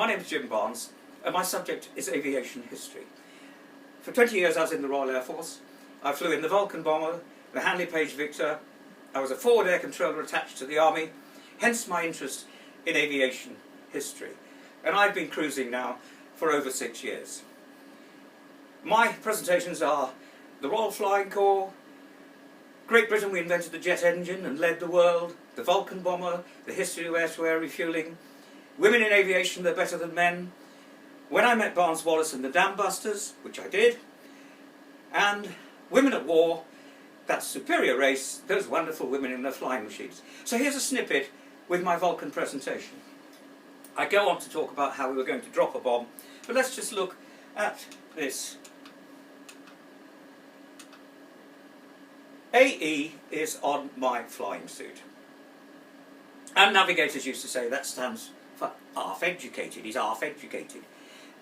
My name is Jim Barnes, and my subject is aviation history. For 20 years I was in the Royal Air Force. I flew in the Vulcan bomber, the Handley Page Victor. I was a forward air controller attached to the Army, hence my interest in aviation history. And I've been cruising now for over 6 years. My presentations are the Royal Flying Corps, Great Britain, we invented the jet engine and led the world, the Vulcan bomber, the history of air-to-air refuelling, women in aviation, they're better than men, when I met Barnes Wallis and the Dam Busters, which I did, and women at war, that superior race, those wonderful women in their flying machines. So here's a snippet with my Vulcan presentation. I go on to talk about how we were going to drop a bomb, but let's just look at this. AE is on my flying suit. And navigators used to say that stands for half-educated, he's half-educated.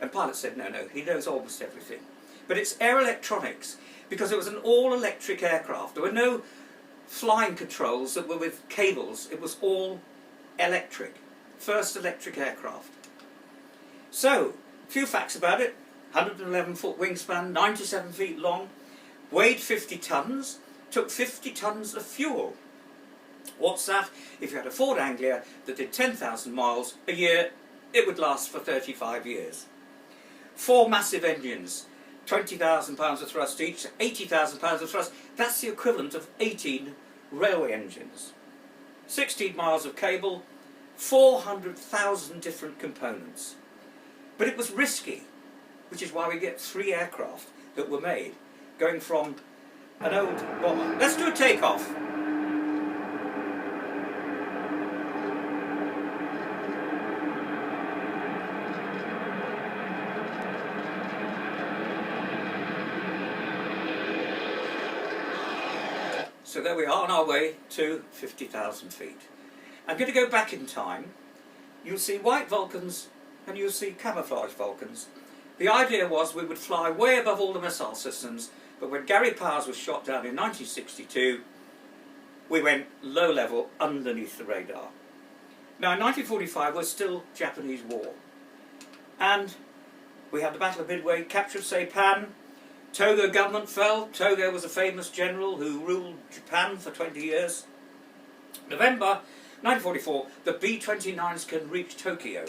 And pilots said, no, he knows almost everything. But it's air electronics, because it was an all-electric aircraft. There were no flying controls that were with cables, it was all electric. First electric aircraft. So, a few facts about it. 111-foot wingspan, 97 feet long, weighed 50 tons, took 50 tons of fuel. What's that? If you had a Ford Anglia that did 10,000 miles a year, it would last for 35 years. 4 massive engines, 20,000 pounds of thrust each, 80,000 pounds of thrust. That's the equivalent of 18 railway engines. 16 miles of cable, 400,000 different components. But it was risky, which is why we get 3 aircraft that were made, going from an old bomber. Let's do a takeoff. So there we are on our way to 50,000 feet. I'm going to go back in time. You'll see white Vulcans and you'll see camouflage Vulcans. The idea was we would fly way above all the missile systems, but when Gary Powers was shot down in 1962, we went low level underneath the radar. Now in 1945 was still Japanese War. And we had the Battle of Midway, capture of Saipan, Togo government fell. Togo was a famous general who ruled Japan for 20 years. November 1944, the B-29s can reach Tokyo.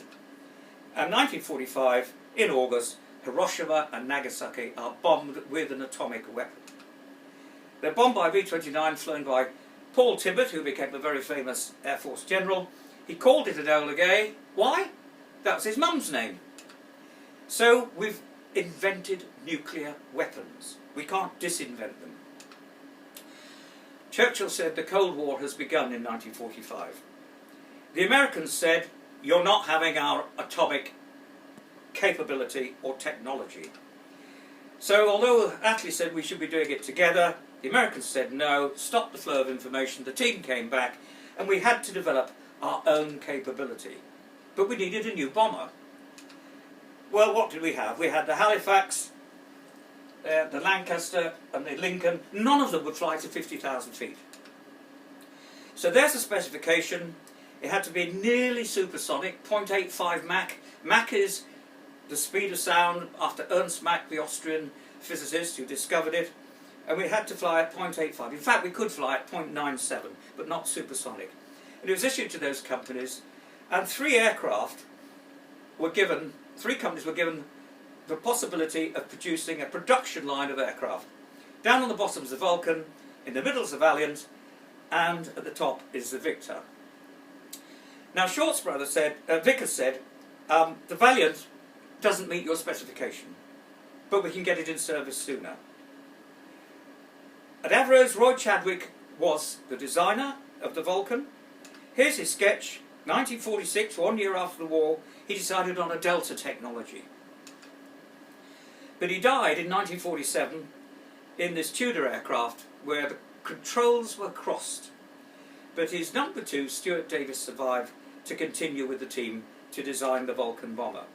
And 1945, in August, Hiroshima and Nagasaki are bombed with an atomic weapon. They're bombed by a B-29 flown by Paul Tibbett, who became a very famous Air Force general. He called it Enola Gay. Why? That was his mum's name. So we've invented nuclear weapons. We can't disinvent them. Churchill said the Cold War has begun in 1945. The Americans said, you're not having our atomic capability or technology. So although Attlee said we should be doing it together, the Americans said no, stop the flow of information, the team came back, and we had to develop our own capability. But we needed a new bomber. Well, what did we have? We had the Halifax, the Lancaster and the Lincoln. None of them would fly to 50,000 feet. So there's a specification. It had to be nearly supersonic, 0.85 Mach. Mach is the speed of sound after Ernst Mach, the Austrian physicist who discovered it. And we had to fly at 0.85. In fact, we could fly at 0.97, but not supersonic. And it was issued to those companies, and 3 companies were given the possibility of producing a production line of aircraft. Down on the bottom is the Vulcan, in the middle is the Valiant, and at the top is the Victor. Now Short's brother said, Vickers said, the Valiant doesn't meet your specification, but we can get it in service sooner. At Avro's, Roy Chadwick was the designer of the Vulcan. Here's his sketch, 1946, 1 year after the war. He decided on a Delta technology. But he died in 1947 in this Tudor aircraft where the controls were crossed. But his number 2, Stuart Davis, survived to continue with the team to design the Vulcan bomber.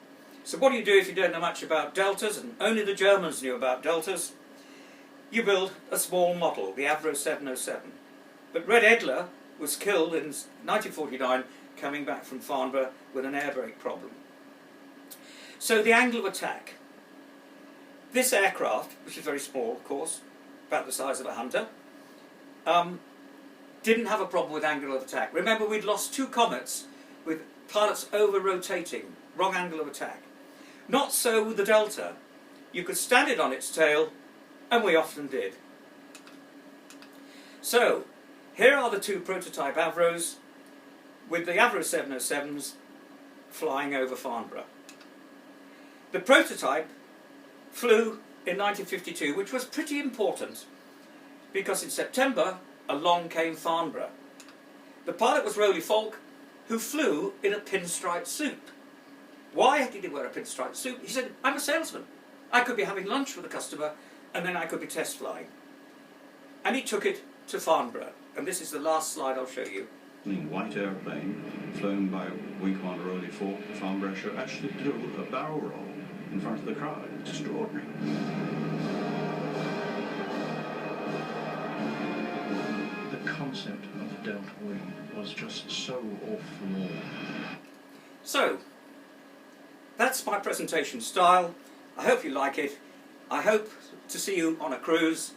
So what do you do if you don't know much about Deltas, and only the Germans knew about Deltas? You build a small model, the Avro 707. But Red Edler was killed in 1949 coming back from Farnborough with an air brake problem. So the angle of attack. This aircraft, which is very small, of course, about the size of a Hunter, didn't have a problem with angle of attack. Remember, we'd lost 2 comets with pilots over-rotating, wrong angle of attack. Not so with the Delta. You could stand it on its tail, and we often did. So, here are the 2 prototype Avros, with the Avro 707s flying over Farnborough. The prototype flew in 1952, which was pretty important, because in September, along came Farnborough. The pilot was Rowley Falk, who flew in a pinstripe suit. Why did he wear a pinstripe suit? He said, I'm a salesman. I could be having lunch with a customer, and then I could be test flying. And he took it to Farnborough. And this is the last slide I'll show you. White airplane flown by Wing Commander Rowley Falk at Farnborough show actually do a barrel roll in front of the crowd. It's extraordinary. The concept of Delta Wing was just so off-the-wall. So, that's my presentation style. I hope you like it. I hope to see you on a cruise,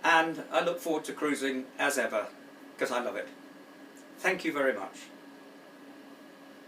and I look forward to cruising as ever, because I love it. Thank you very much.